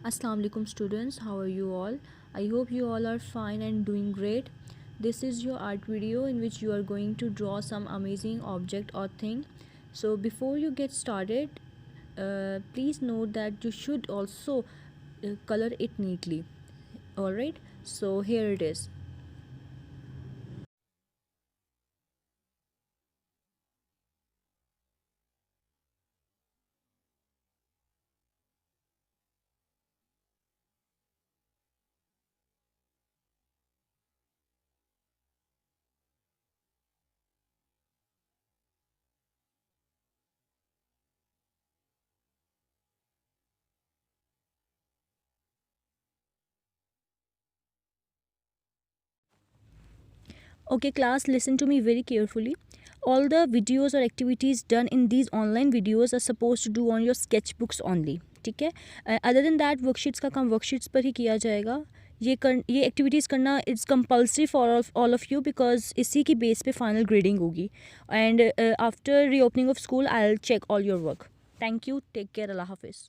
Assalamu alaikum students, how are you all? I hope you all are fine and doing great. This is your art video in which you are going to draw some amazing object or thing. So before you get started, please note that you should also color it neatly. Alright, so here it is. Okay, class, listen to me very carefully. All the videos or activities done in these online videos are supposed to do on your sketchbooks only. ठीक है, other than that worksheets का काम worksheets पर ही किया जाएगा. ये activities करना it's compulsory for all of you because इसी की बेस पे फाइनल ग्रेडिंग होगी. And after reopening of school I will check all your work. Thank you, take care, अल्लाह हाफिज़.